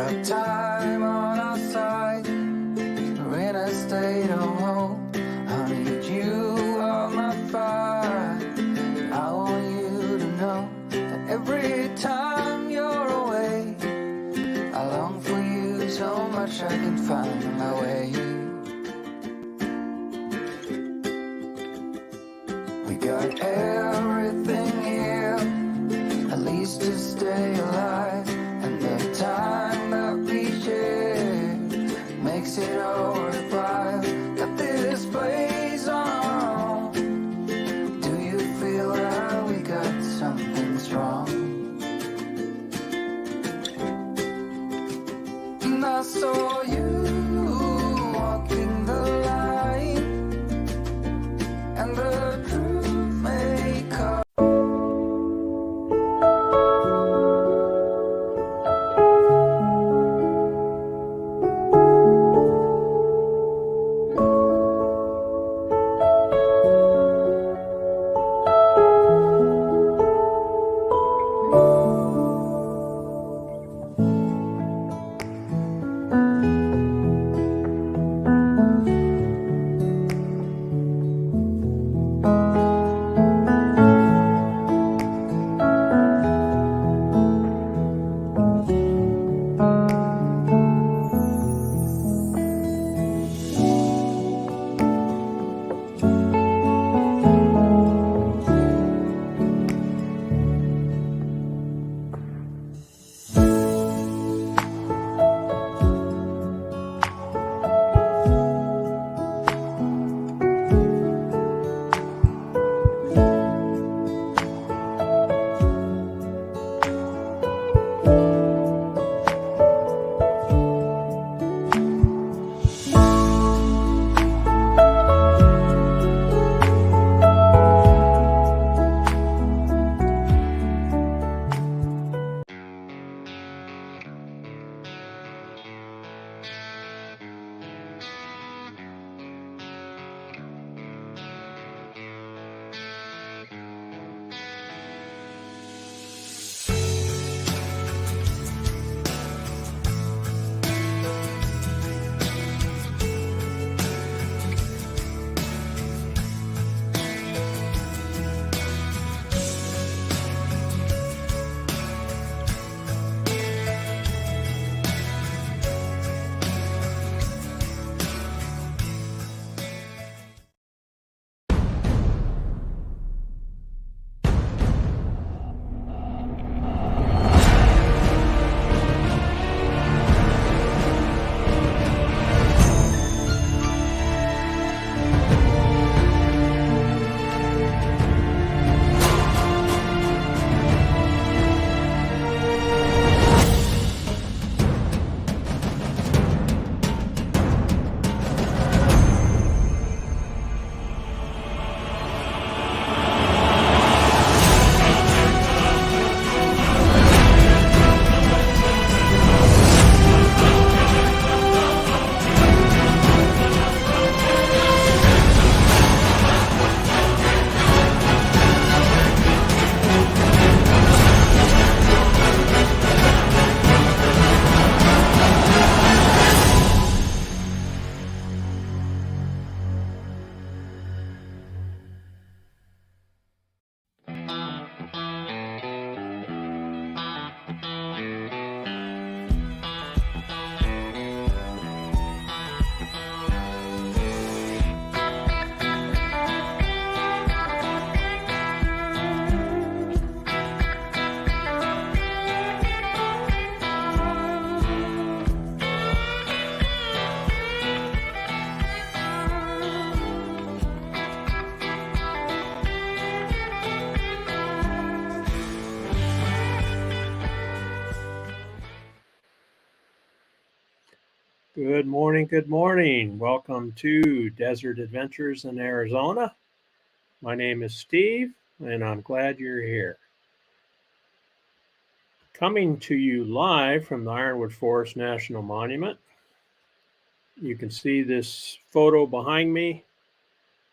got time on our side. We're in a state of hope. I need you on my fire. I want you to know that every time you're away, I long for you so much I can find my way. We got everything here, at least to stay alive. And the time that we share makes it all worthwhile. Got this place on our own. Do you feel that we got something strong? And I saw you walking the line, and the truth may come. Good morning. Good morning. Welcome to Desert Adventures in Arizona. My name is Steve, and I'm glad you're here. Coming to you live from the Ironwood Forest National Monument. You can see this photo behind me.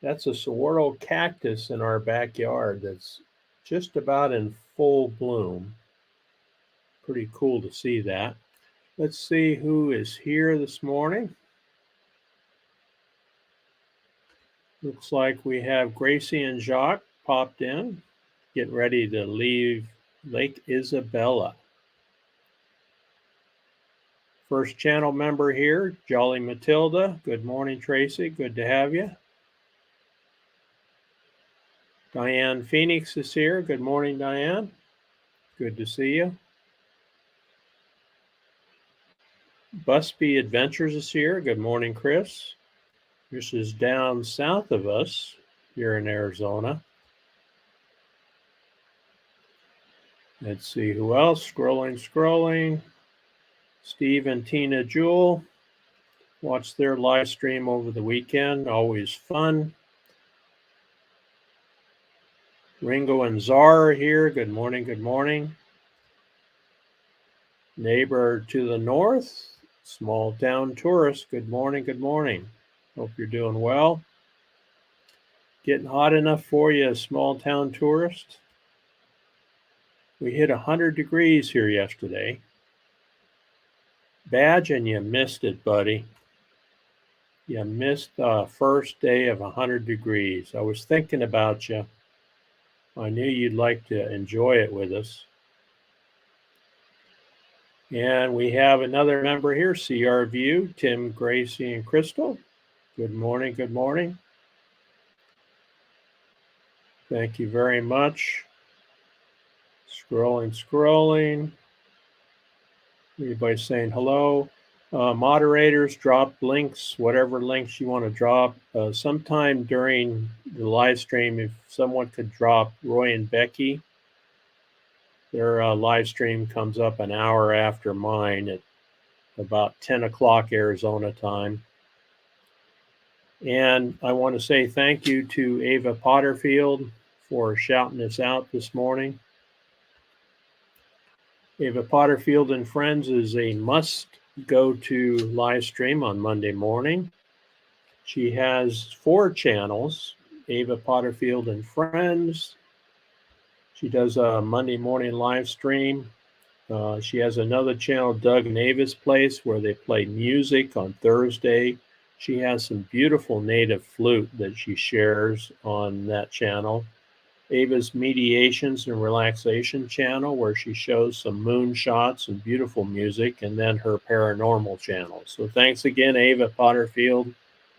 That's a saguaro cactus in our backyard that's just about in full bloom. Pretty cool to see that. Let's see who is here this morning. Looks like we have Gracie and Jacques popped in, getting ready to leave Lake Isabella. First channel member here, Jolly Matilda. Good morning, Tracy. Good to have you. Diane Phoenix is here. Good morning, Diane. Good to see you. Busby Adventures is here. Good morning, Chris. This is down south of us here in Arizona. Let's see who else. Scrolling. Steve and Tina Jewell. Watched their live stream over the weekend. Always fun. Ringo and Czar are here. Good morning. Neighbor to the north, small town tourist. Good morning. Hope you're doing well. Getting hot enough for you, small town tourist? We hit 100 degrees here yesterday. Badge, and you missed it, buddy. You missed the first day of 100 degrees. I was thinking about you. I knew you'd like to enjoy it with us. And we have another member here, CR View, Tim, Gracie, and Crystal. Good morning. Thank you very much. Scrolling. Everybody saying hello. Moderators, drop links, whatever links you want to drop. Sometime during the live stream, if someone could drop Roy and Becky, their live stream comes up an hour after mine at about 10 o'clock Arizona time. And I want to say thank you to Ava Potterfield for shouting us out this morning. Ava Potterfield and Friends is a must-go-to live stream on Monday morning. She has 4 channels, Ava Potterfield and Friends. She does a Monday morning live stream. She has another channel, Doug and Ava's Place, where they play music on Thursday. She has some beautiful native flute that she shares on that channel. Ava's Mediations and Relaxation channel, where she shows some moon shots and beautiful music, and then her paranormal channel. So thanks again, Ava Potterfield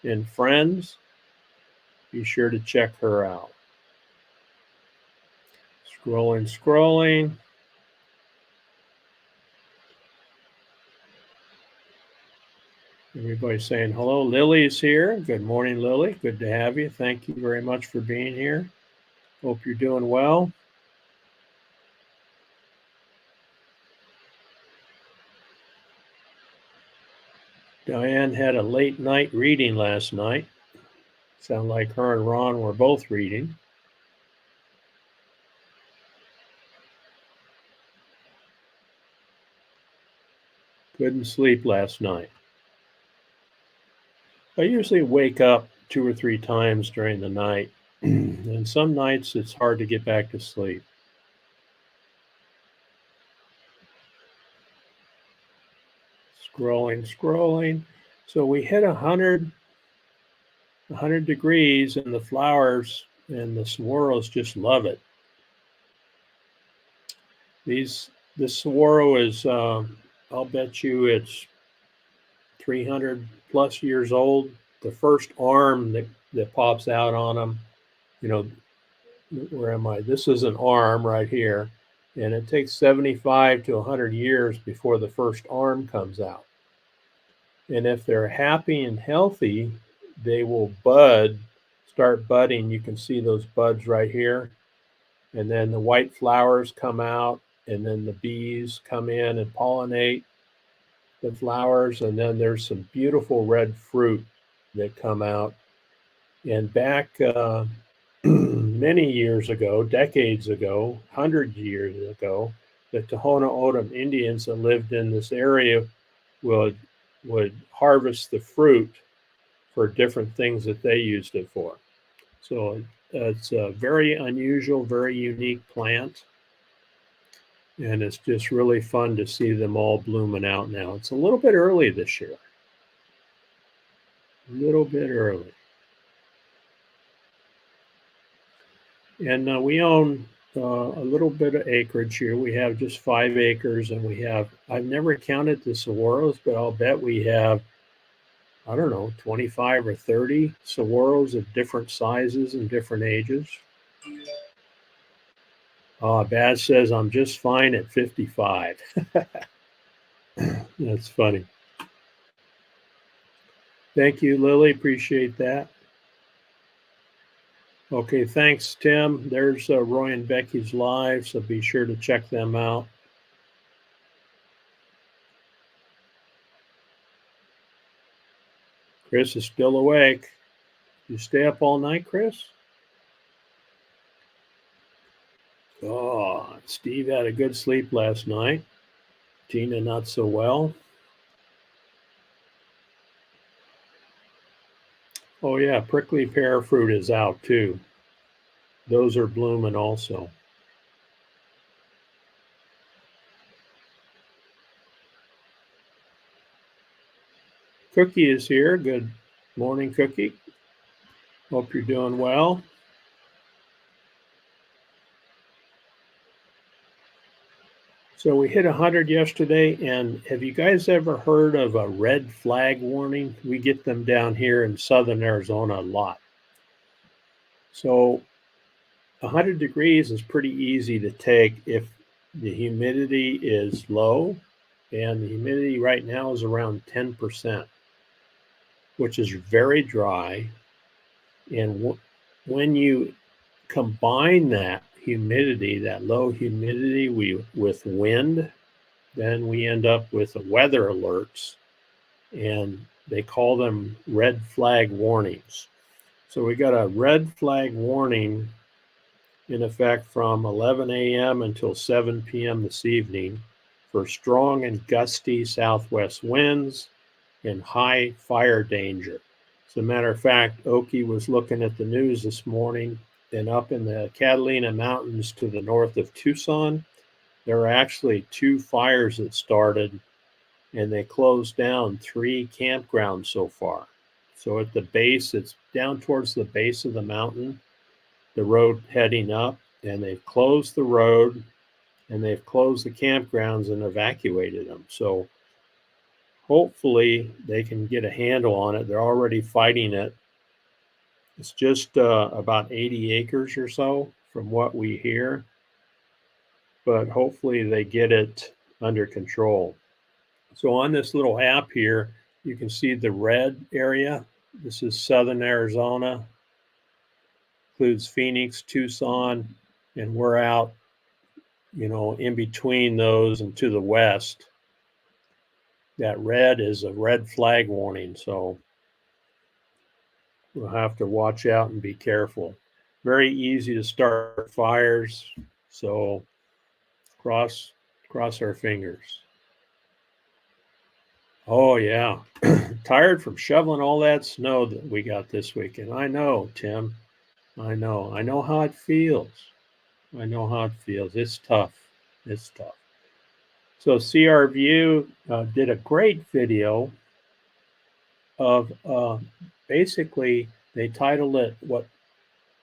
and Friends. Be sure to check her out. Scrolling. Everybody's saying hello. Lily's here. Good morning, Lily. Good to have you. Thank you very much for being here. Hope you're doing well. Diane had a late night reading last night. Sound like her and Ron were both reading. Couldn't sleep last night. I usually wake up 2 or 3 times during the night, and some nights it's hard to get back to sleep. Scrolling. So we hit 100 degrees, and the flowers and the saguaros just love it. This saguaro is, I'll bet you it's 300 plus years old. The first arm that pops out on them, where am I? This is an arm right here, and it takes 75 to 100 years before the first arm comes out. And if they're happy and healthy, they will start budding. You can see those buds right here. And then the white flowers come out, and then the bees come in and pollinate the flowers, and then there's some beautiful red fruit that come out. And back many years ago, decades ago, 100 years ago, the Tohono O'odham Indians that lived in this area would harvest the fruit for different things that they used it for. So it's a very unusual, very unique plant. And it's just really fun to see them all blooming out now. It's a little bit early this year. A little bit early. And we own a little bit of acreage here. We have just 5 acres, and we have, I've never counted the saguaros, but I'll bet we have, I don't know, 25 or 30 saguaros of different sizes and different ages. Baz says I'm just fine at 55. That's funny. Thank you, Lily. Appreciate that. Okay, thanks, Tim. There's Roy and Becky's live, so be sure to check them out. Chris is still awake. You stay up all night, Chris? Oh, Steve had a good sleep last night. Tina, not so well. Oh, yeah, prickly pear fruit is out too. Those are blooming also. Cookie is here. Good morning, Cookie. Hope you're doing well. So we hit 100 yesterday, and have you guys ever heard of a red flag warning? We get them down here in southern Arizona a lot. So 100 degrees is pretty easy to take if the humidity is low, and the humidity right now is around 10%, which is very dry. And when you combine that humidity, that low humidity, with wind, then we end up with weather alerts, and they call them red flag warnings. So we got a red flag warning in effect from 11 a.m. until 7 p.m. this evening for strong and gusty southwest winds and high fire danger. As a matter of fact, Oki was looking at the news this morning, and up in the Catalina Mountains to the north of Tucson, there are actually 2 fires that started, and they closed down 3 campgrounds so far. So at the base, it's down towards the base of the mountain, the road heading up, and they've closed the road, and they've closed the campgrounds and evacuated them. So hopefully they can get a handle on it. They're already fighting it. It's just about 80 acres or so from what we hear, but hopefully they get it under control. So on this little app here, you can see the red area. This is southern Arizona, includes Phoenix, Tucson, and we're out, in between those and to the west. That red is a red flag warning, so we'll have to watch out and be careful. Very easy to start fires, so cross our fingers. Oh yeah, tired from shoveling all that snow that we got this weekend. I know, Tim. I know how it feels. It's tough. So CR View did a great video of basically, they titled it what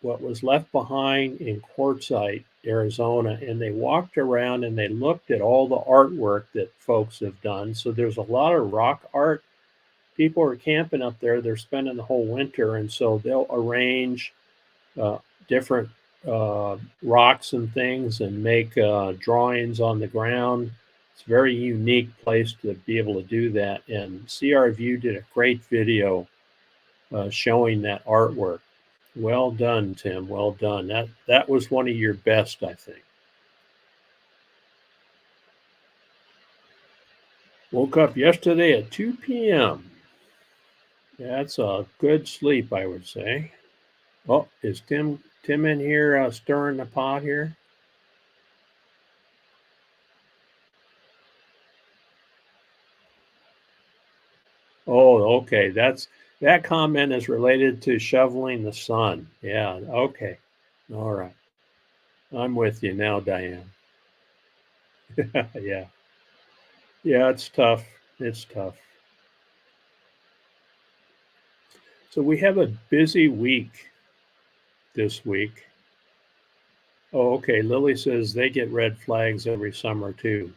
was left behind in Quartzsite, Arizona, and they walked around and they looked at all the artwork that folks have done. So there's a lot of rock art. People are camping up there. They're spending the whole winter, and so they'll arrange different rocks and things and make drawings on the ground. It's a very unique place to be able to do that. And CR View did a great video showing that artwork. Well done, Tim. Well done. That was one of your best, I think. Woke up yesterday at 2 p.m. That's a good sleep, I would say. Oh, is Tim in here stirring the pot here? Oh, okay. That comment is related to shoveling the sun. Yeah, okay. All right. I'm with you now, Diane. Yeah. Yeah, it's tough. It's tough. So we have a busy week this week. Oh, okay. Lily says they get red flags every summer too.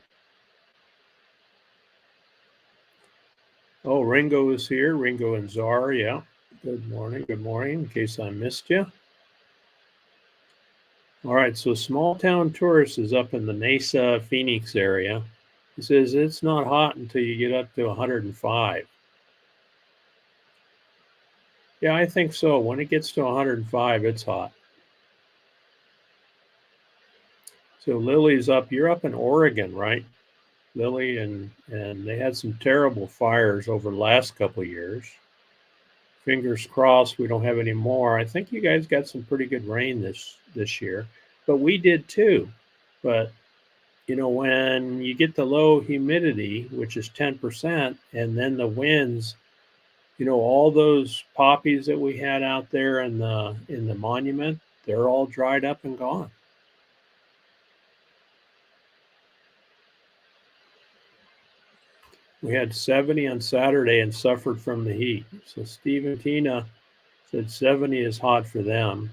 Oh, Ringo is here. Ringo and Czar. Yeah. Good morning. Good morning. In case I missed you. All right. So Small Town Tourist is up in the Mesa, Phoenix area. He says it's not hot until you get up to 105. Yeah, I think so. When it gets to 105, it's hot. So Lily's up. You're up in Oregon, right? Lily, and they had some terrible fires over the last couple of years. Fingers crossed we don't have any more. I think you guys got some pretty good rain this year, but we did too. But when you get the low humidity, which is 10%, and then the winds, all those poppies that we had out there in the monument, they're all dried up and gone. We had 70 on Saturday and suffered from the heat. So Steve and Tina said 70 is hot for them.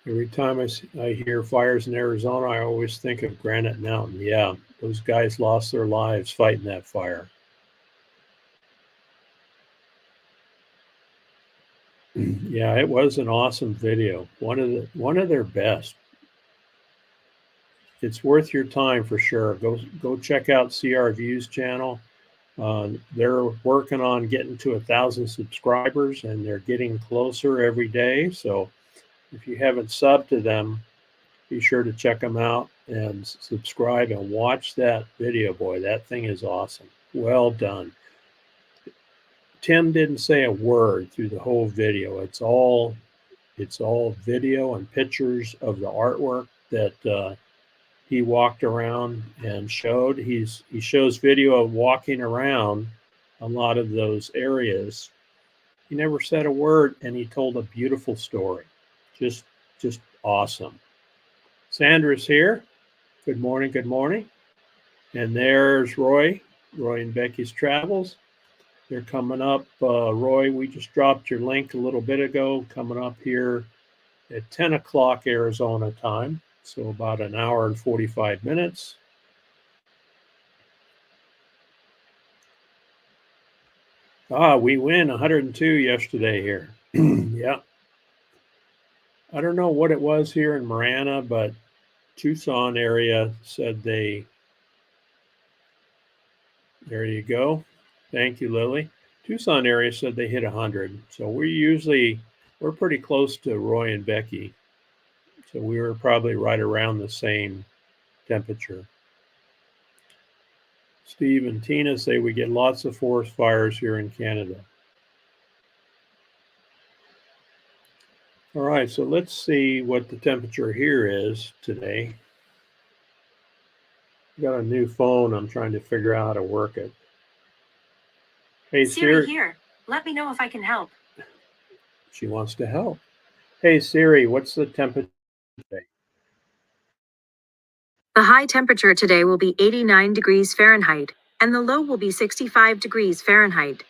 Every time I hear fires in Arizona, I always think of Granite Mountain. Yeah, those guys lost their lives fighting that fire. Yeah, it was an awesome video. One of their best. It's worth your time for sure. Go check out CR Views channel. They're working on getting to 1,000 subscribers, and they're getting closer every day. So if you haven't subbed to them, be sure to check them out and subscribe and watch that video. Boy, that thing is awesome. Well done. Tim didn't say a word through the whole video. It's all video and pictures of the artwork that he walked around and showed. He shows video of walking around a lot of those areas. He never said a word, and he told a beautiful story. Just awesome. Sandra's here. Good morning. Good morning. And there's Roy and Becky's Travels. They're coming up. Roy, we just dropped your link a little bit ago, coming up here at 10 o'clock Arizona time. So about an hour and 45 minutes. We win 102 yesterday here. Yeah. I don't know what it was here in Marana, but Tucson area said there you go. Thank you, Lily. Tucson area said they hit 100. So we're pretty close to Roy and Becky. So we were probably right around the same temperature. Steve and Tina say we get lots of forest fires here in Canada. All right, so let's see what the temperature here is today. I got a new phone. I'm trying to figure out how to work it. Hey, Siri here. Let me know if I can help. She wants to help. Hey, Siri, what's the temperature today? The high temperature today will be 89 degrees Fahrenheit, and the low will be 65 degrees Fahrenheit.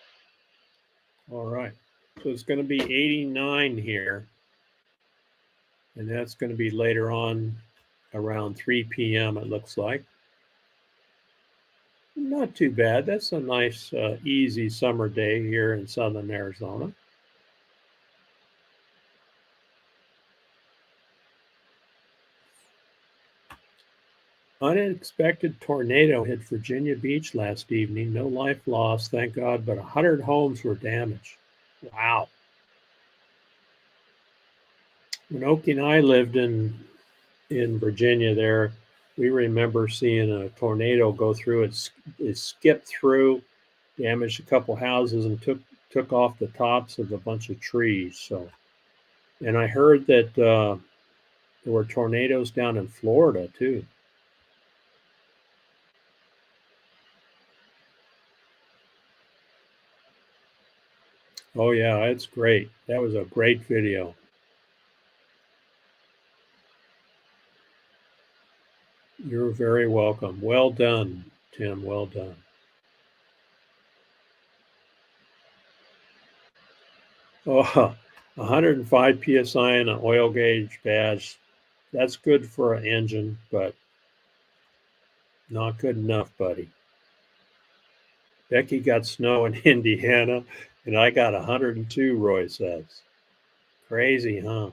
All right. So it's going to be 89 here. And that's going to be later on around 3 p.m., it looks like. Not too bad. That's a nice, easy summer day here in southern Arizona. Unexpected tornado hit Virginia Beach last evening. No life lost, thank God, but 100 homes were damaged. Wow. When Oki and I lived in Virginia there, we remember seeing a tornado go through. It skipped through, damaged a couple houses, and took off the tops of a bunch of trees. So, and I heard that there were tornadoes down in Florida too. Oh yeah, it's great. That was a great video. You're very welcome. Well done, Tim. Well done. Oh, 105 psi and an oil gauge badge. That's good for an engine, but not good enough, buddy. Becky got snow in Indiana, and I got 102, Roy says. Crazy, huh?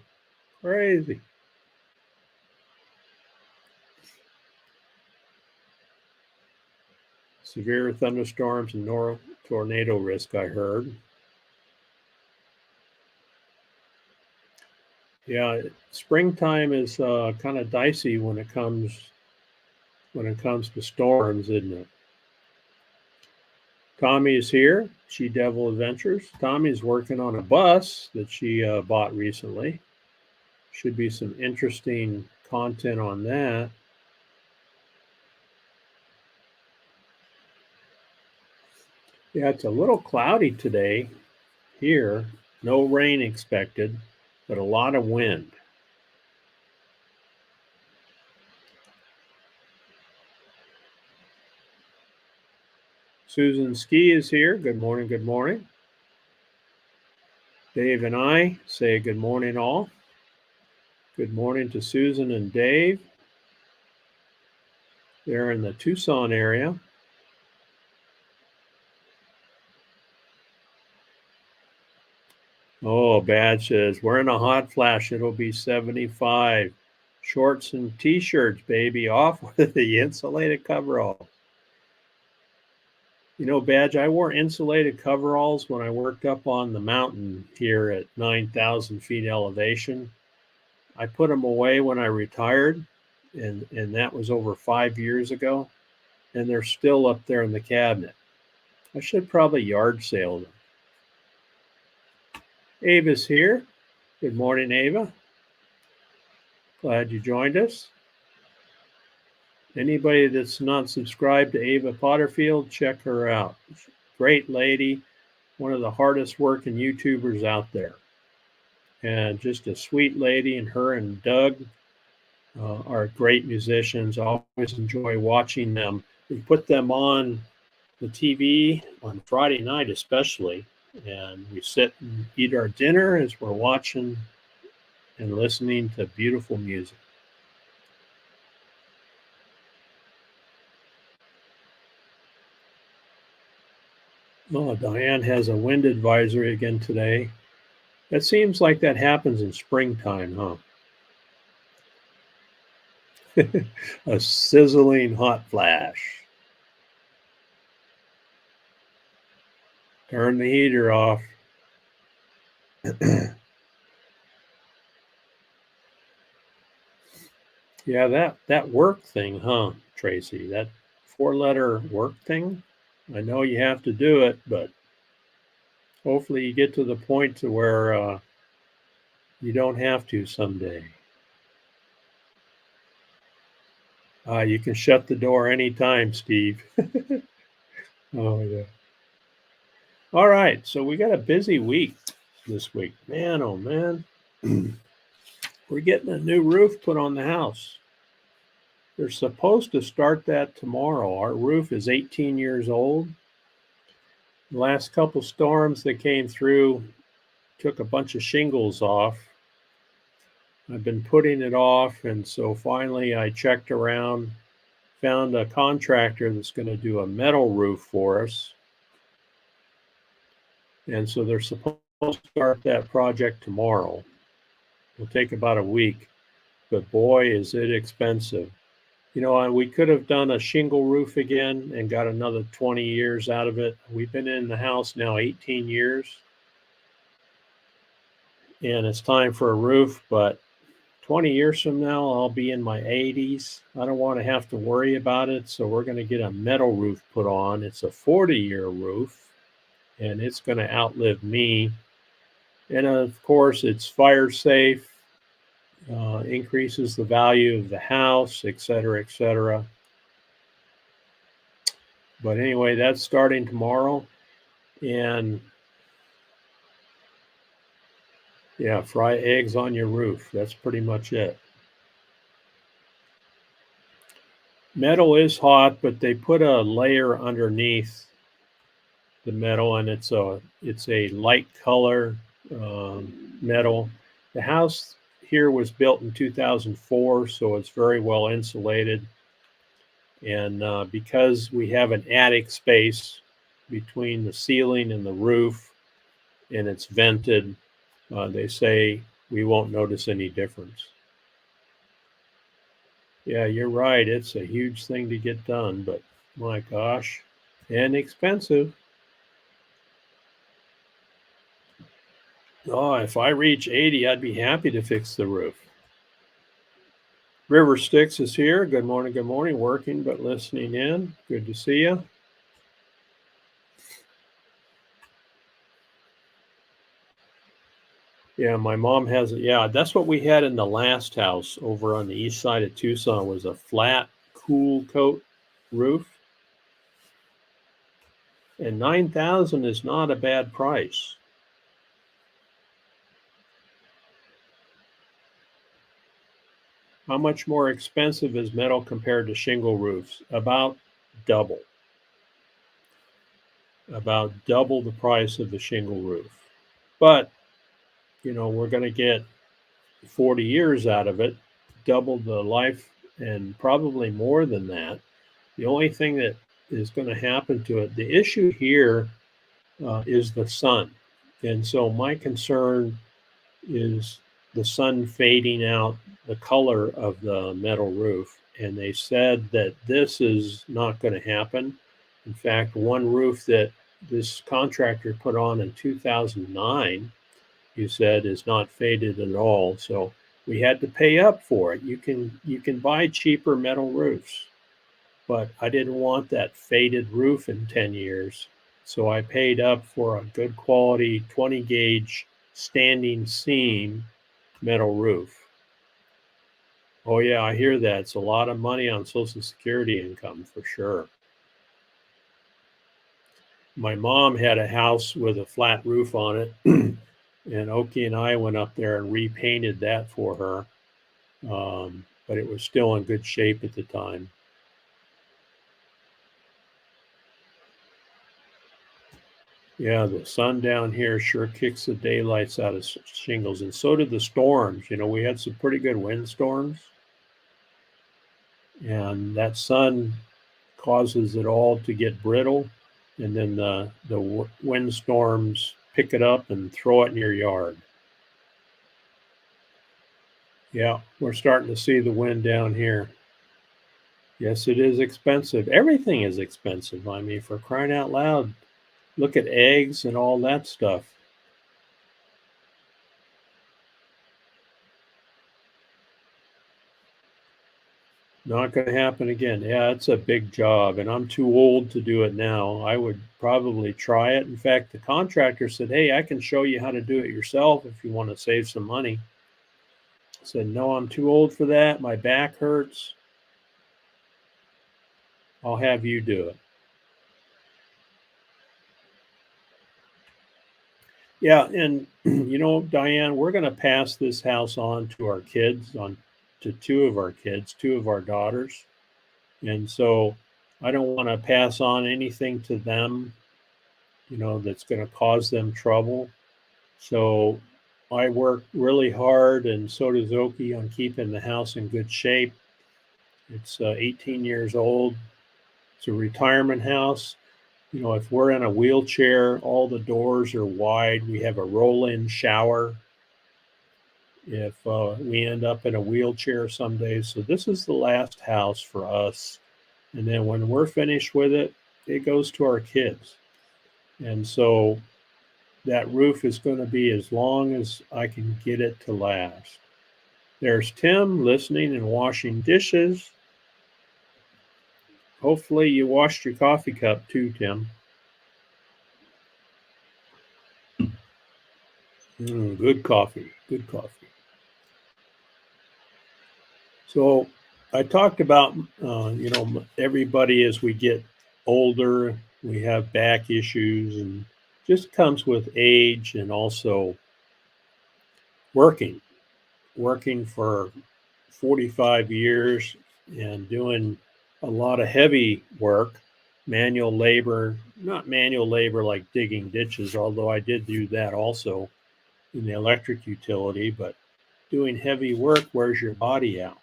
Crazy. Severe thunderstorms and tornado risk, I heard. Yeah, springtime is kind of dicey when it comes to storms, isn't it? Tommy is here. She Devil Adventures. Tommy's working on a bus that she bought recently. Should be some interesting content on that. Yeah, it's a little cloudy today here. No rain expected, but a lot of wind. Susan Ski is here. Good morning. Good morning. Dave and I say good morning, all. Good morning to Susan and Dave. They're in the Tucson area. Oh, Bad says, we're in a hot flash. It'll be 75. Shorts and t-shirts, baby. Off with the insulated coveralls. You know, Badge, I wore insulated coveralls when I worked up on the mountain here at 9,000 feet elevation. I put them away when I retired, and that was over 5 years ago, and they're still up there in the cabinet. I should probably yard sale them. Ava's here. Good morning, Ava. Glad you joined us. Anybody that's not subscribed to Ava Potterfield, check her out. Great lady, one of the hardest working YouTubers out there. And just a sweet lady, and her and Doug are great musicians. I always enjoy watching them. We put them on the TV on Friday night especially, and we sit and eat our dinner as we're watching and listening to beautiful music. Oh, Diane has a wind advisory again today. It seems like that happens in springtime, huh? A sizzling hot flash. Turn the heater off. Yeah, that work thing, huh, Tracy? That 4-letter work thing? I know you have to do it, but hopefully you get to the point to where you don't have to someday. You can shut the door anytime, Steve. Oh, yeah. All right, so we got a busy week this week. Man, oh, man. We're getting a new roof put on the house. They're supposed to start that tomorrow. Our roof is 18 years old. The last couple storms that came through took a bunch of shingles off. I've been putting it off, and so finally I checked around, found a contractor that's going to do a metal roof for us. And so they're supposed to start that project tomorrow. It'll take about a week, but boy, is it expensive. You know, we could have done a shingle roof again and got another 20 years out of it. We've been in the house now 18 years, and it's time for a roof, but 20 years from now, I'll be in my 80s. I don't want to have to worry about it, so we're going to get a metal roof put on. It's a 40-year roof, and it's going to outlive me. And of course, it's fire safe, increases the value of the house, et cetera, But anyway, that's starting tomorrow. And yeah, fry eggs on your roof. That's pretty much it. Metal is hot, but they put a layer underneath the metal, and it's a light color metal. The house here was built in 2004, so it's very well insulated. And because we have an attic space between the ceiling and the roof, and it's vented, they say we won't notice any difference. Yeah, you're right. It's a huge thing to get done, but my gosh, and expensive. Oh, if I reach 80, I'd be happy to fix the roof. River Styx is here. Good morning, working but listening in. Good to see you. Yeah, my mom has it. Yeah, that's what we had in the last house over on the east side of Tucson, was a flat, cool coat roof. And 9,000 is not a bad price. How much more expensive is metal compared to shingle roofs? About double. About double the price of the shingle roof. But, we're going to get 40 years out of it, double the life, and probably more than that. The only thing that is going to happen to it, the issue here is the sun. And so my concern is the sun fading out the color of the metal roof. And they said that this is not going to happen. In fact, one roof that this contractor put on in 2009, you said, is not faded at all. So we had to pay up for it. You can buy cheaper metal roofs, but I didn't want that faded roof in 10 years. So I paid up for a good quality 20 gauge standing seam metal roof. Oh yeah, I hear that. It's a lot of money on Social Security income for sure. My mom had a house with a flat roof on it, and Oki and I went up there and repainted that for her. But it was still in good shape at the time. Yeah, the sun down here sure kicks the daylights out of shingles, and so did the storms. We had some pretty good windstorms, and that sun causes it all to get brittle, and then the windstorms pick it up and throw it in your yard. Yeah, we're starting to see the wind down here. Yes, it is expensive. Everything is expensive. I mean, for crying out loud, look at eggs and all that stuff. Not going to happen again. Yeah, it's a big job, and I'm too old to do it now. I would probably try it. In fact, the contractor said, "Hey, I can show you how to do it yourself if you want to save some money." I said, "No, I'm too old for that. My back hurts. I'll have you do it." Yeah, and Diane, we're going to pass this house on to our kids, on to two of our kids, two of our daughters. And so I don't want to pass on anything to them, that's going to cause them trouble. So I work really hard, and so does Oki, on keeping the house in good shape. It's 18 years old. It's a retirement house. If we're in a wheelchair, all the doors are wide. We have a roll-in shower if we end up in a wheelchair someday. So this is the last house for us. And then when we're finished with it, it goes to our kids. And so that roof is going to be as long as I can get it to last. There's Tim listening and washing dishes. Hopefully you washed your coffee cup too, Tim. Good coffee, good coffee. So I talked about, everybody, as we get older, we have back issues, and just comes with age, and also working for 45 years and doing a lot of heavy work, manual labor, not manual labor like digging ditches, although I did do that also in the electric utility, but doing heavy work wears your body out.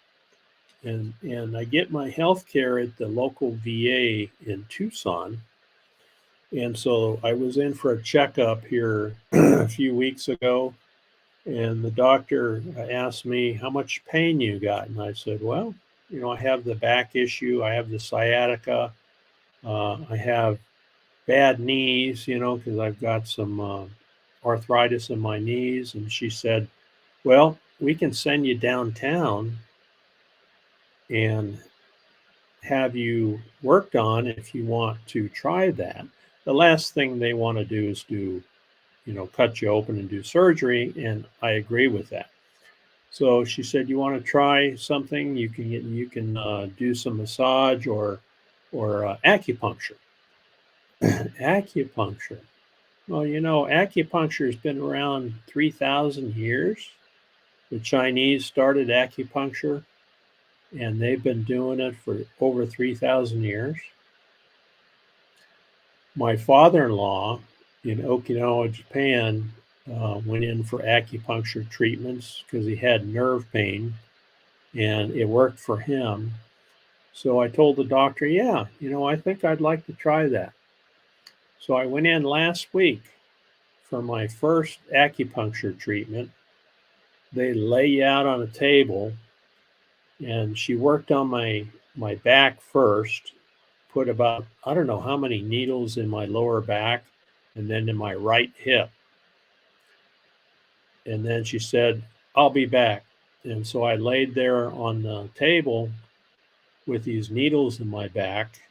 And I get my health care at the local VA in Tucson. And so I was in for a checkup here a few weeks ago, and the doctor asked me how much pain you got. And I said, well, I have the back issue, I have the sciatica, I have bad knees, because I've got some arthritis in my knees. And she said, well, we can send you downtown and have you worked on if you want to try that. The last thing they want to do is cut you open and do surgery. And I agree with that. So she said, you want to try something? You can do some massage or acupuncture. Acupuncture. Well, acupuncture has been around 3,000 years. The Chinese started acupuncture, and they've been doing it for over 3,000 years. My father-in-law in Okinawa, Japan, went in for acupuncture treatments because he had nerve pain, and it worked for him. So I told the doctor, yeah, I think I'd like to try that. So I went in last week for my first acupuncture treatment. They lay you out on a table, and she worked on my back first, put about, I don't know how many needles in my lower back, and then in my right hip. And then she said, I'll be back. And so I laid there on the table with these needles in my back.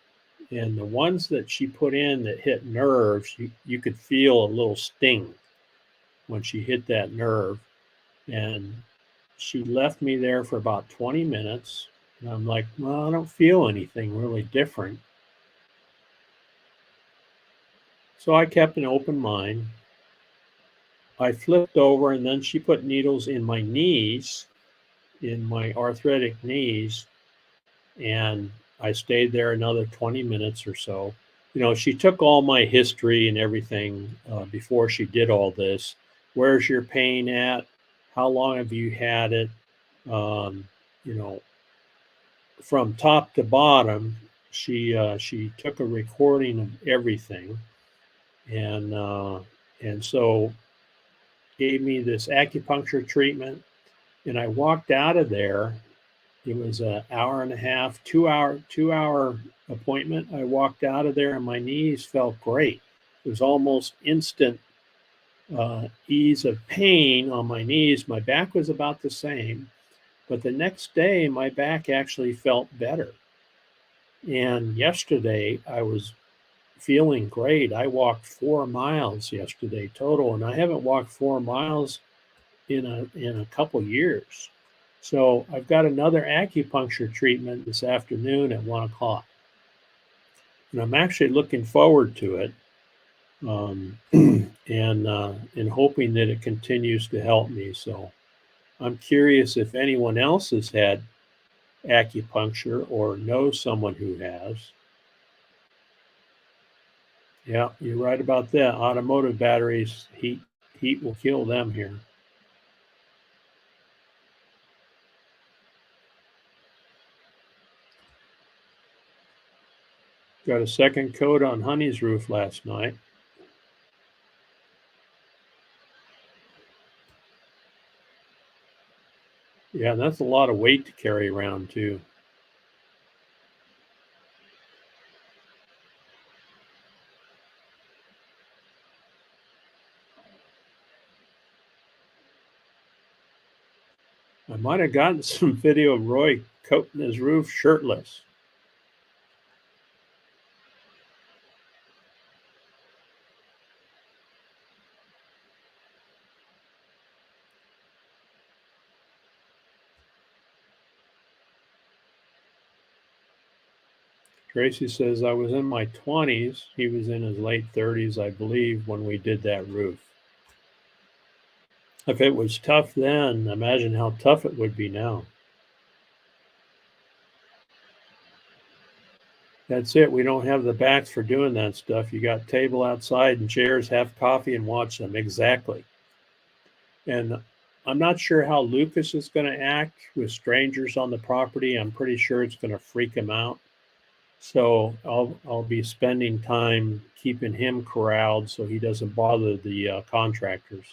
And the ones that she put in that hit nerves, you could feel a little sting when she hit that nerve. And she left me there for about 20 minutes. And I'm like, well, I don't feel anything really different. So I kept an open mind. I flipped over, and then she put needles in my knees, in my arthritic knees, and I stayed there another 20 minutes or so. She took all my history and everything before she did all this. Where's your pain at? How long have you had it? From top to bottom, she took a recording of everything, and so gave me this acupuncture treatment. And I walked out of there. It was an hour and a half, 2-hour appointment. I walked out of there and my knees felt great. It was almost instant ease of pain on my knees. My back was about the same, but the next day my back actually felt better. And yesterday I was feeling great. I walked 4 miles yesterday total, and I haven't walked 4 miles in a couple years. So I've got another acupuncture treatment this afternoon at 1:00, and I'm actually looking forward to it, and hoping that it continues to help me. So I'm curious if anyone else has had acupuncture or knows someone who has. Yeah, you're right about that. Automotive batteries, heat will kill them here. Got a second coat on Honey's roof last night. Yeah, that's a lot of weight to carry around too. I might have gotten some video of Roy coating his roof shirtless. Tracy says, I was in my 20s. He was in his late 30s, I believe, when we did that roof. If it was tough then, imagine how tough it would be now. That's it. We don't have the backs for doing that stuff. You got table outside and chairs, have coffee and watch them. Exactly. And I'm not sure how Lucas is going to act with strangers on the property. I'm pretty sure it's going to freak him out. So I'll be spending time keeping him corralled so he doesn't bother the contractors.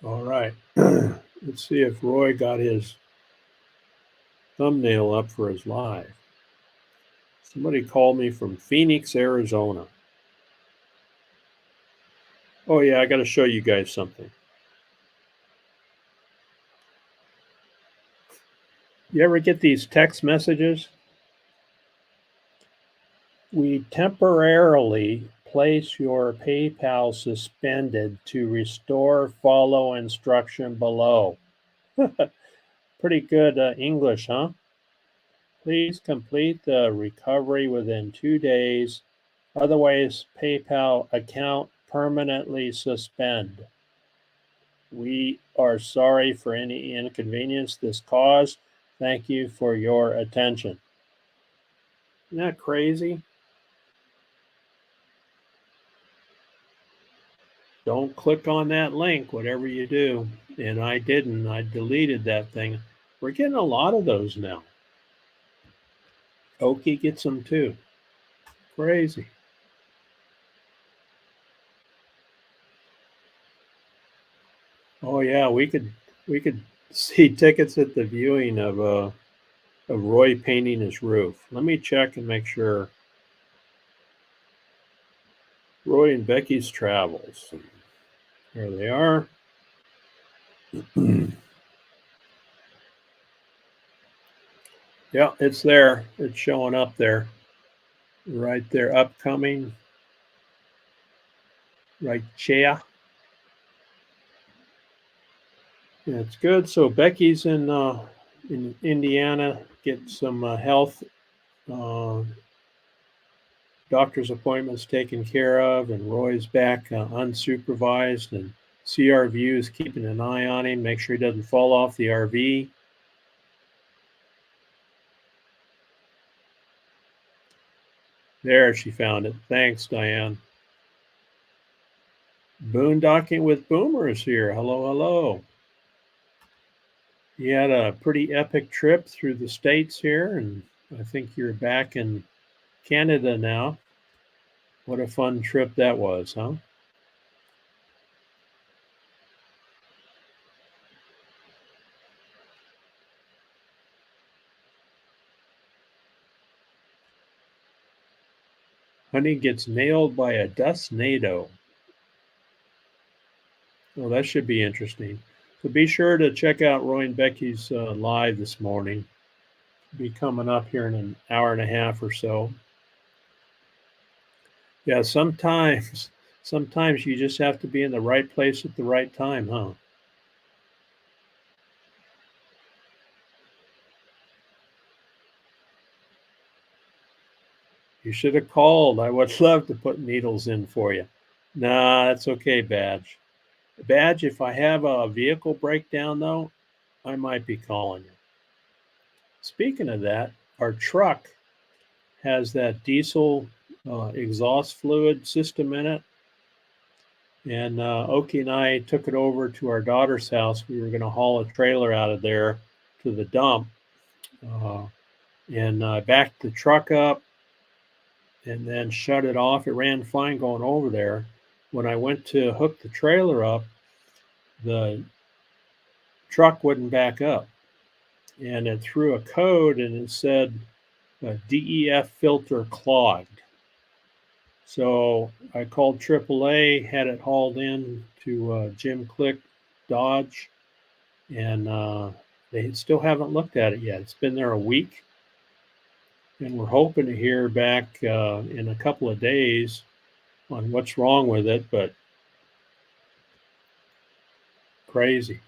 All right. Let's see if Roy got his thumbnail up for his live. Somebody called me from Phoenix, Arizona. Oh, yeah, I got to show you guys something. You ever get these text messages? We temporarily place your PayPal suspended to restore. Follow instruction below. Pretty good English, huh? Please complete the recovery within 2 days. Otherwise, PayPal account permanently suspend. We are sorry for any inconvenience this caused. Thank you for your attention. Isn't that crazy? Don't click on that link, whatever you do. And I didn't. I deleted that thing. We're getting a lot of those now. Oki gets them too. Crazy. Oh yeah, we could see tickets at the viewing of Roy painting his roof. Let me check and make sure. Roy and Becky's Travels. There they are. Yeah, it's there. It's showing up there. Right there, upcoming. Right, Chia. Yeah, it's good. So Becky's in Indiana, get some health doctor's appointments taken care of, and Roy's back unsupervised, and CRView is keeping an eye on him, make sure he doesn't fall off the RV. There, she found it. Thanks, Diane. Boondocking with Boomers here. Hello, hello. You had a pretty epic trip through the States here, and I think you're back in Canada now. What a fun trip that was, huh? Honey gets nailed by a dustnado. Well, that should be interesting. So be sure to check out Roy and Becky's live this morning. Be coming up here in an hour and a half or so. Yeah, sometimes you just have to be in the right place at the right time, huh? You should have called. I would love to put needles in for you. Nah, that's okay, Badge. Badge, if I have a vehicle breakdown, though, I might be calling you. Speaking of that, our truck has that diesel exhaust fluid system in it. And Oki and I took it over to our daughter's house. We were going to haul a trailer out of there to the dump. And I backed the truck up and then shut it off. It ran fine going over there. When I went to hook the trailer up, the truck wouldn't back up. And it threw a code and it said DEF filter clogged. So I called AAA, had it hauled in to Jim Click Dodge, and they still haven't looked at it yet. It's been there a week, and we're hoping to hear back in a couple of days on what's wrong with it, but crazy.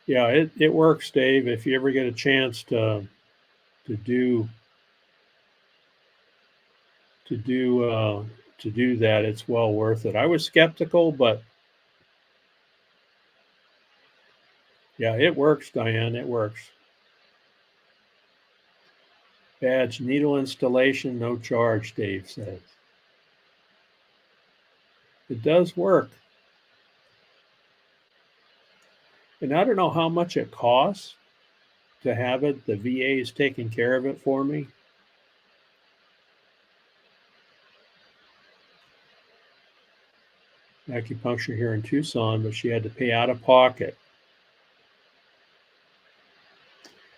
Yeah, it works, Dave. If you ever get a chance to do to do that. It's well worth it. I was skeptical, but yeah, it works, Diane. It works. Badge needle installation, no charge, Dave says. It does work. And I don't know how much it costs to have it. The VA is taking care of it for me. Acupuncture here in Tucson, but she had to pay out of pocket.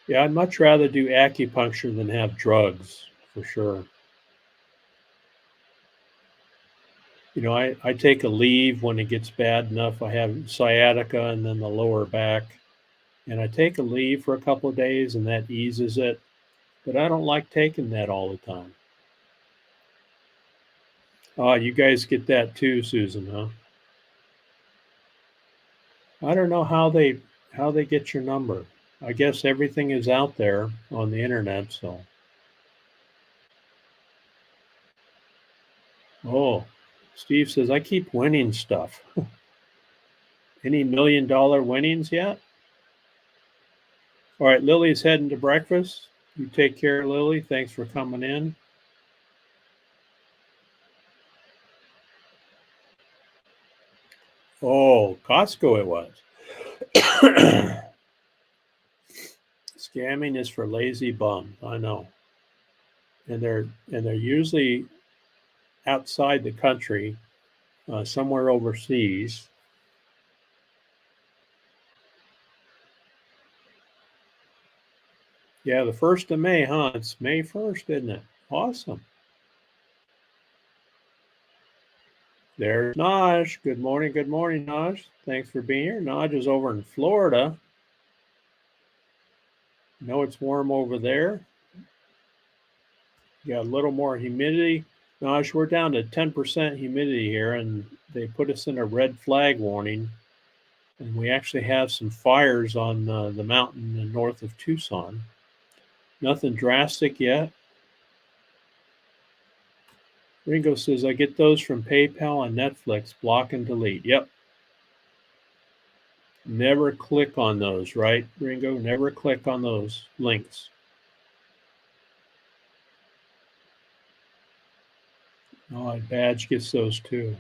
Yeah, I'd much rather do acupuncture than have drugs, for sure. You know, I take a leave when it gets bad enough. I have sciatica and then the lower back. And I take a leave for a couple of days and that eases it. But I don't like taking that all the time. Oh, you guys get that too, Susan, huh? I don't know how they get your number. I guess everything is out there on the internet, so. Oh, Steve says, I keep winning stuff. Any $1 million winnings yet? All right, Lily's heading to breakfast. You take care, Lily. Thanks for coming in. Oh, Costco it was. Scamming is for lazy bums. I know. And they're usually outside the country, somewhere overseas. Yeah, the 1st of May, huh? It's May 1st, isn't it? Awesome. There's Naj. Good morning, Naj. Thanks for being here. Naj is over in Florida. I know it's warm over there. Got a little more humidity. Naj, we're down to 10% humidity here, and they put us in a red flag warning. And we actually have some fires on the mountain north of Tucson. Nothing drastic yet. Ringo says, I get those from PayPal and Netflix, block and delete. Yep. Never click on those, right, Ringo? Never click on those links. Oh, Badge gets those too.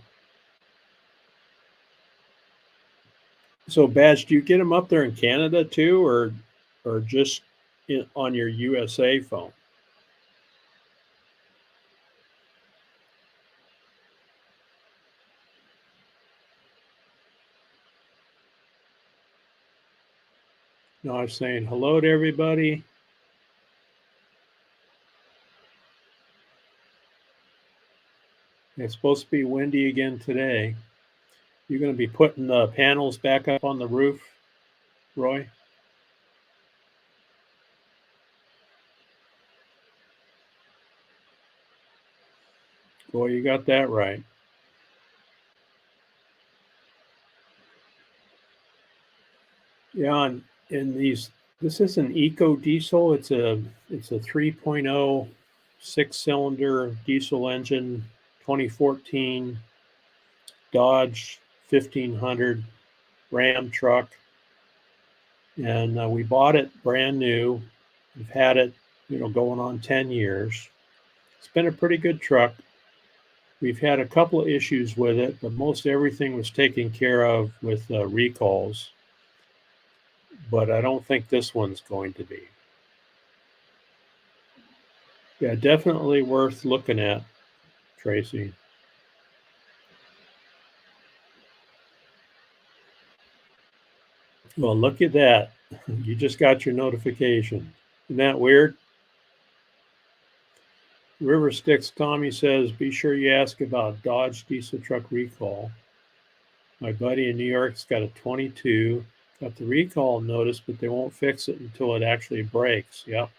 So, Badge, do you get them up there in Canada too, or just on your USA phone? No, I'm saying hello to everybody. It's supposed to be windy again today. You're going to be putting the panels back up on the roof, Roy? Boy, you got that right. Yeah, and this is an Eco Diesel. It's a 3.0 6-cylinder diesel engine, 2014 Dodge 1500 Ram truck, and we bought it brand new. We've had it, going on 10 years. It's been a pretty good truck. We've had a couple of issues with it, but most everything was taken care of with recalls. But I don't think this one's going to be. Yeah, definitely worth looking at, Tracy. Well, look at that. You just got your notification. Isn't that weird? River Sticks Tommy says, be sure you ask about Dodge diesel truck recall. My buddy in New York's got a 22. Got the recall notice, but they won't fix it until it actually breaks. Yep.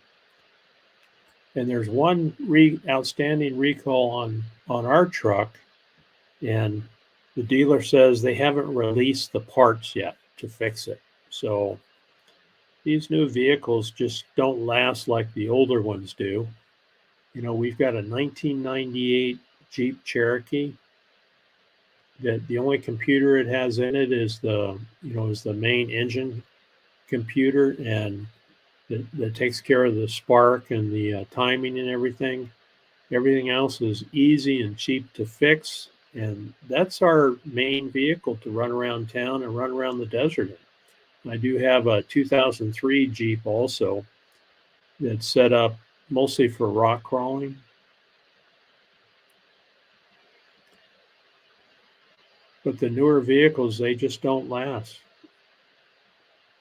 And there's one outstanding recall on our truck, and the dealer says they haven't released the parts yet to fix it. So these new vehicles just don't last like the older ones do. we've got a 1998 Jeep Cherokee that the only computer it has in it is the main engine computer, and that takes care of the spark and the timing and everything. Everything else is easy and cheap to fix, and that's our main vehicle to run around town and run around the desert in. I do have a 2003 Jeep also that's set up mostly for rock crawling. But the newer vehicles, they just don't last,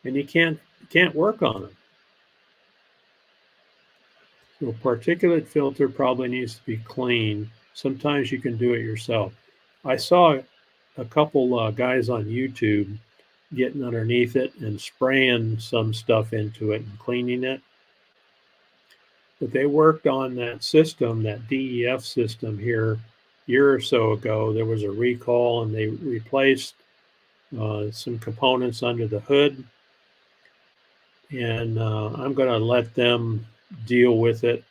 and you can't work on them. So particulate filter probably needs to be cleaned. Sometimes you can do it yourself. I saw a couple guys on YouTube getting underneath it and spraying some stuff into it and cleaning it. But they worked on that system, that DEF system here a year or so ago. There was a recall and they replaced some components under the hood. And I'm going to let them deal with it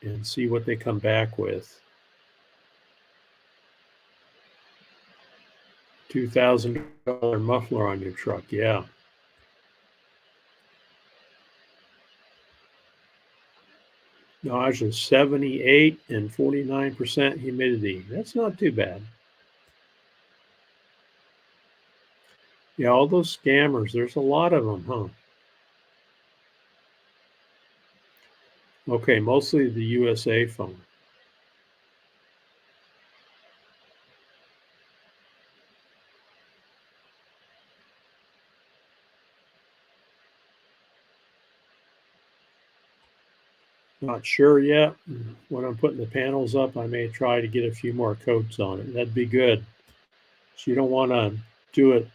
and see what they come back with. $2,000 muffler on your truck, yeah. Dodge is 78 and 49% humidity. That's not too bad. Yeah, all those scammers, there's a lot of them, huh? Okay, mostly the USA phone. Not sure yet. When I'm putting the panels up, I may try to get a few more coats on it. That'd be good. So you don't want to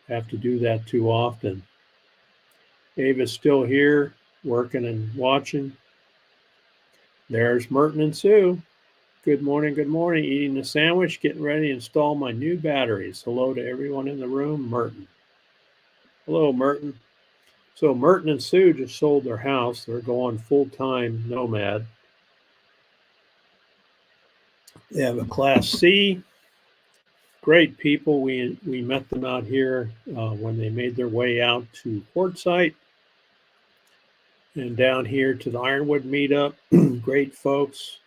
have to do that too often. Ava's still here, working and watching. There's Merton and Sue. Good morning, eating a sandwich, getting ready to install my new batteries. Hello to everyone in the room, Merton. Hello, Merton. So Merton and Sue just sold their house. They're going full-time nomad. They have a Class C. Great people. We met them out here when they made their way out to Quartzsite and down here to the Ironwood meetup. Great folks.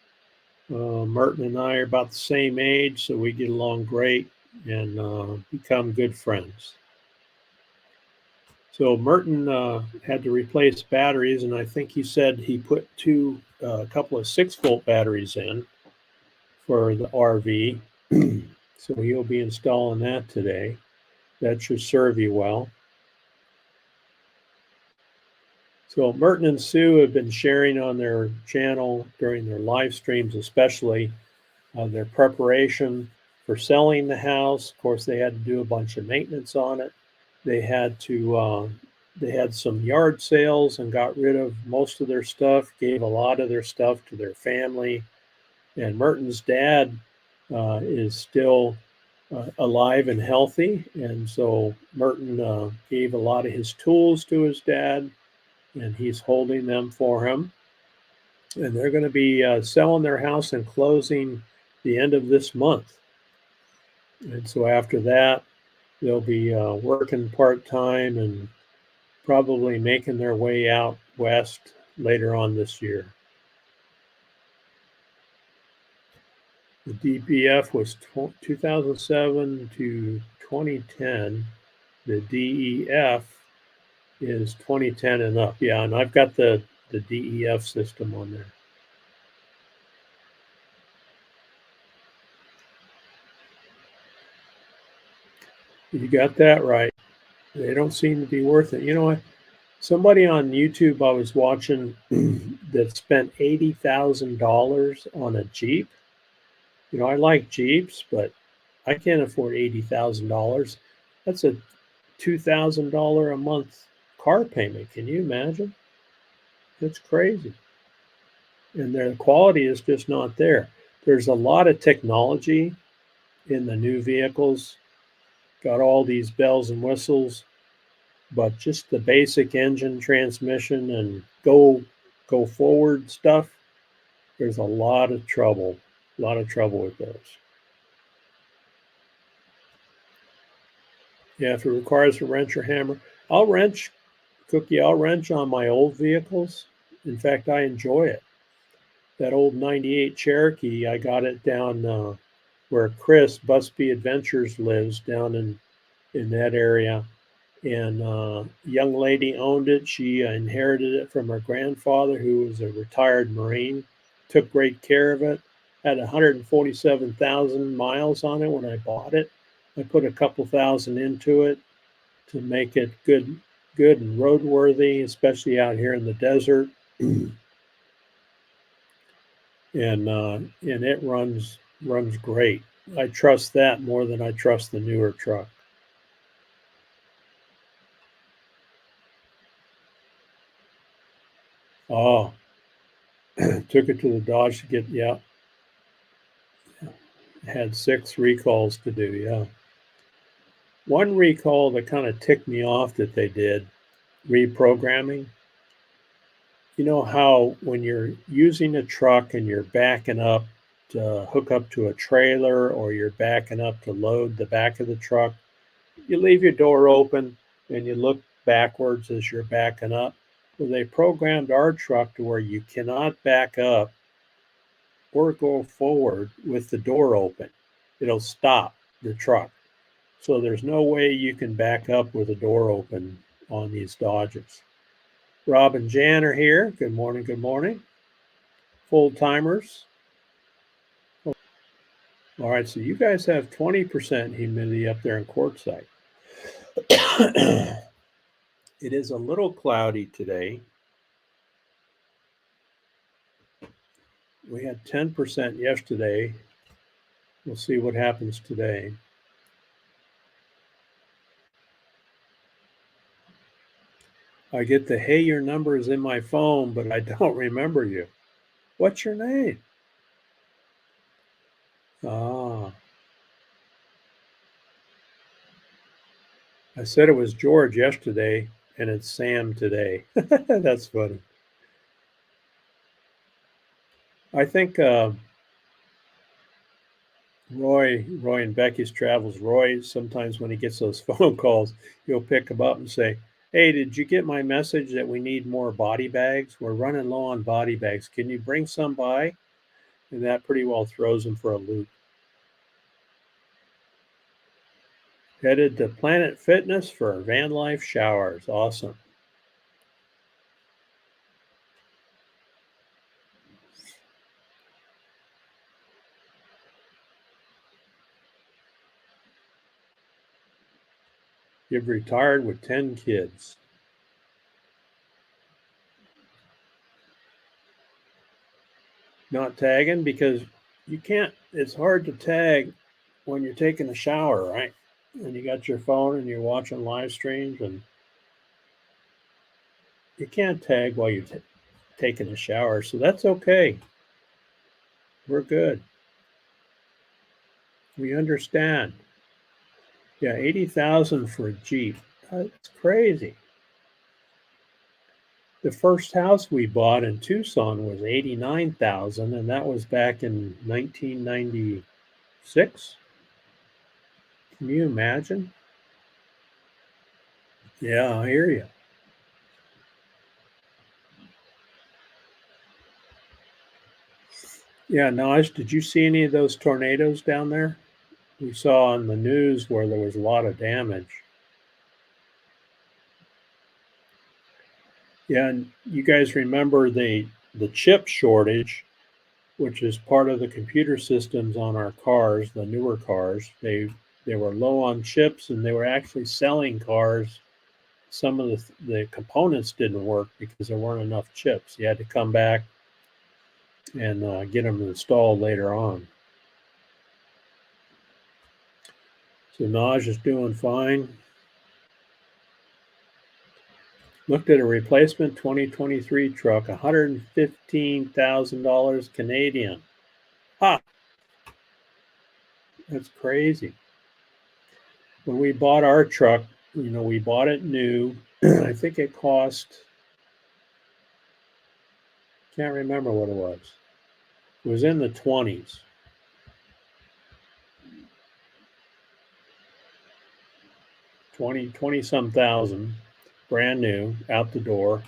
Merton and I are about the same age, so we get along great and become good friends. So Merton had to replace batteries, and I think he said he put a couple of 6-volt batteries in for the RV. So he'll be installing that today. That should serve you well. So Merton and Sue have been sharing on their channel during their live streams, especially their preparation for selling the house. Of course, they had to do a bunch of maintenance on it. They had some yard sales and got rid of most of their stuff, gave a lot of their stuff to their family. And Merton's dad is still alive and healthy. And so Merton gave a lot of his tools to his dad, and he's holding them for him. And they're going to be selling their house and closing the end of this month. And so after that, they'll be working part-time and probably making their way out west later on this year. The DBF was 2007 to 2010. The DEF is 2010 and up. Yeah, and I've got the DEF system on there. You got that right. They don't seem to be worth it. You know what? Somebody on YouTube I was watching that spent $80,000 on a Jeep. You know, I like Jeeps, but I can't afford $80,000. That's a $2,000 a month car payment. Can you imagine? It's crazy. And their quality is just not there. There's a lot of technology in the new vehicles. Got all these bells and whistles, but just the basic engine, transmission, and go forward stuff, There's a lot of trouble with those. Yeah, if it requires a wrench or hammer, I'll wrench, Cookie, I'll wrench on my old vehicles. In fact, I enjoy it. That old 98 Cherokee, I got it down where Chris, Busby Adventures, lives down in that area. And a young lady owned it. She inherited it from her grandfather, who was a retired Marine, took great care of it. Had 147,000 miles on it when I bought it. I put a couple thousand into it to make it good and roadworthy, especially out here in the desert. and it runs great. I trust that more than I trust the newer truck. Oh, took it to the Dodge to get, yeah. Had 6 recalls to do, yeah. One recall that kind of ticked me off that they did, reprogramming. You know how when you're using a truck and you're backing up to hook up to a trailer, or you're backing up to load the back of the truck, you leave your door open and you look backwards as you're backing up. Well, they programmed our truck to where you cannot back up or go forward with the door open. It'll stop the truck. So there's no way you can back up with the door open on these Dodges. Rob and Jan are here. Good morning, good morning. Full timers. All right, so you guys have 20% humidity up there in Quartzsite. It is a little cloudy today. We had 10% yesterday. We'll see what happens today. I get the, hey, your number is in my phone, but I don't remember you. What's your name? Ah. I said it was George yesterday, and it's Sam today. That's funny. I think Roy and Becky's Travels, Roy, sometimes when he gets those phone calls, he'll pick them up and say, hey, did you get my message that we need more body bags? We're running low on body bags. Can you bring some by? And that pretty well throws him for a loop. Headed to Planet Fitness for van life showers. Awesome. You've retired with 10 kids. Not tagging because you can't, it's hard to tag when you're taking a shower, right? And you got your phone and you're watching live streams, and you can't tag while you're taking a shower. So that's okay. We're good. We understand. Yeah, 80,000 for a Jeep. That's crazy. The first house we bought in Tucson was 89,000, and that was back in 1996. Can you imagine? Yeah, I hear you. Yeah, Naj, did you see any of those tornadoes down there? We saw on the news where there was a lot of damage. Yeah, and you guys remember the chip shortage, which is part of the computer systems on our cars, the newer cars. They were low on chips, and they were actually selling cars. Some of the components didn't work because there weren't enough chips. You had to come back and get them installed later on. So Naj is doing fine. Looked at a replacement 2023 truck, $115,000 Canadian. Ha! That's crazy. When we bought our truck, we bought it new. I think it cost, can't remember what it was. was in the 20s. 20 some thousand, brand new, out the door.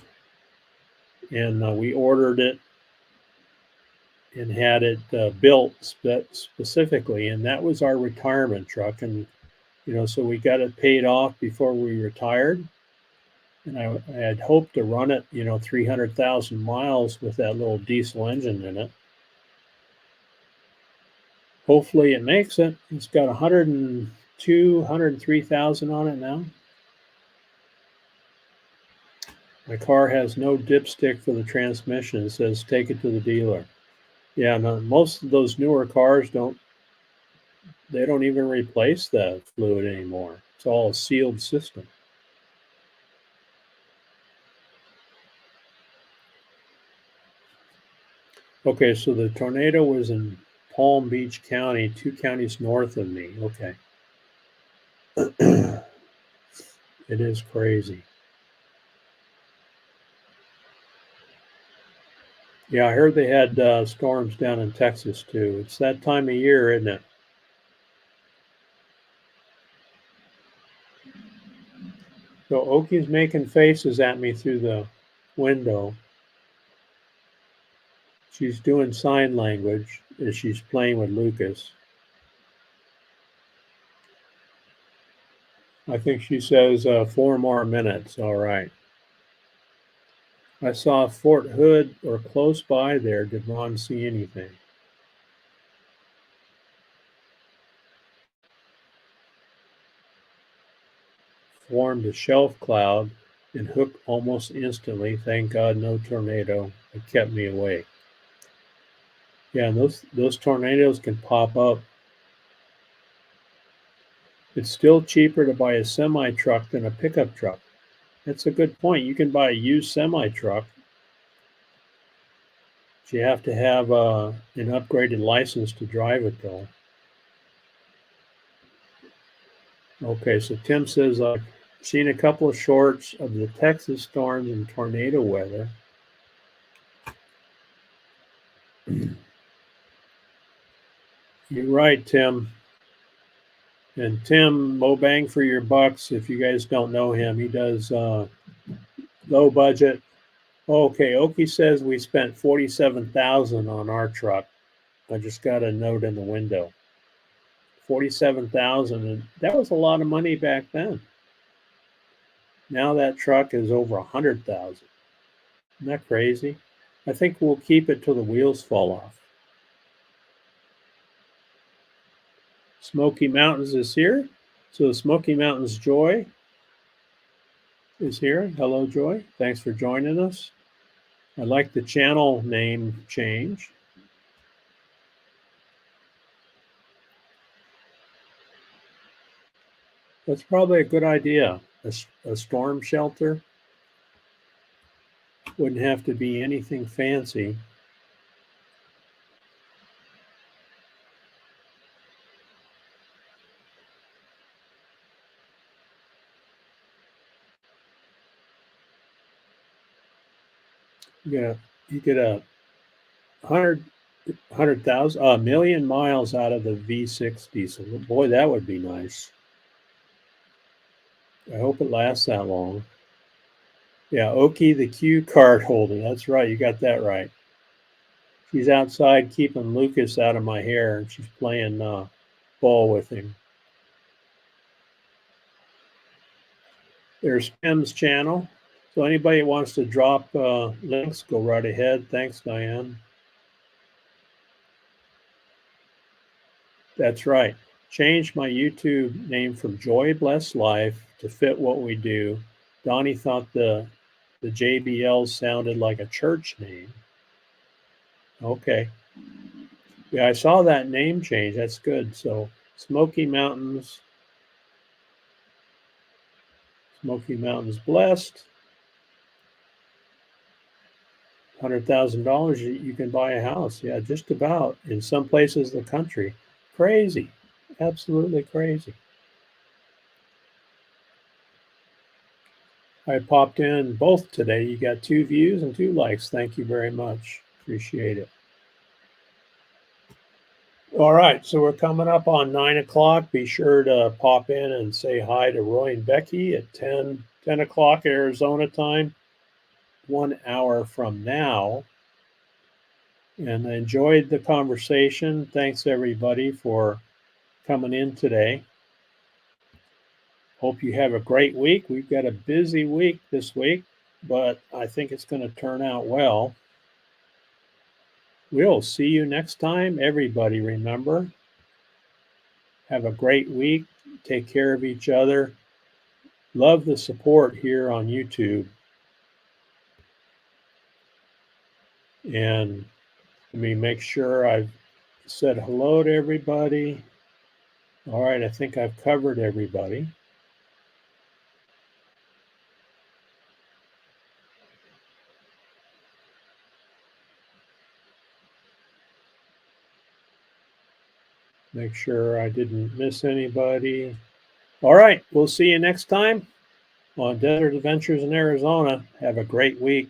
And we ordered it and had it built specifically. And that was our retirement truck. And, so we got it paid off before we retired. And I had hoped to run it, 300,000 miles with that little diesel engine in it. Hopefully it makes it. It's got 102, 103,000 on it now. My car has no dipstick for the transmission. It says take it to the dealer. Yeah, no, most of those newer cars don't even replace the fluid anymore. It's all a sealed system. Okay, so the tornado was in Palm Beach County, 2 counties north of me. Okay. It is crazy. Yeah, I heard they had storms down in Texas too. It's that time of year, isn't it? So Oki's making faces at me through the window. She's doing sign language as she's playing with Lucas. I think she says 4 more minutes. All right. I saw Fort Hood or close by there. Did Ron see anything? Formed a shelf cloud and hooked almost instantly. Thank God no tornado. It kept me awake. Yeah, and those tornadoes can pop up. It's still cheaper to buy a semi truck than a pickup truck. That's a good point. You can buy a used semi truck. You have to have an upgraded license to drive it, though. Okay, so Tim says, I've seen a couple of shorts of the Texas storms and tornado weather. You're right, Tim. And Tim, Mo Bang for your bucks. If you guys don't know him, he does low budget. Okay, Oki says we spent $47,000 on our truck. I just got a note in the window. $47,000, and that was a lot of money back then. Now that truck is over $100,000. Isn't that crazy? I think we'll keep it till the wheels fall off. Smoky Mountains is here. So Smoky Mountains Joy is here. Hello, Joy. Thanks for joining us. I like the channel name change. That's probably a good idea. A storm shelter wouldn't have to be anything fancy. You get a 100,000, a million miles out of the V6 diesel. Boy, that would be nice. I hope it lasts that long. Yeah, Oki the cue card holder. That's right. You got that right. She's outside keeping Lucas out of my hair, and she's playing ball with him. There's Tim's channel. So anybody wants to drop links, go right ahead. Thanks, Diane. That's right. Change my YouTube name from Joy Bless Life to fit what we do. Donnie thought the JBL sounded like a church name. Okay. Yeah, I saw that name change. That's good. So Smoky Mountains blessed. $100,000, you can buy a house. Yeah, just about in some places in the country. Crazy. Absolutely crazy. I popped in both today. You got 2 views and 2 likes. Thank you very much. Appreciate it. All right, so we're coming up on 9 o'clock. Be sure to pop in and say hi to Roy and Becky at 10 o'clock Arizona time, 1 hour from now. And I enjoyed the conversation. Thanks everybody for coming in today. Hope you have a great week. We've got a busy week this week, but I think it's going to turn out well. We'll see you next time. Everybody, remember, have a great week. Take care of each other. Love the support here on YouTube. And let me make sure I've said hello to everybody. All right, I think I've covered everybody. Make sure I didn't miss anybody. All right, we'll see you next time on Desert Adventures in Arizona. Have a great week.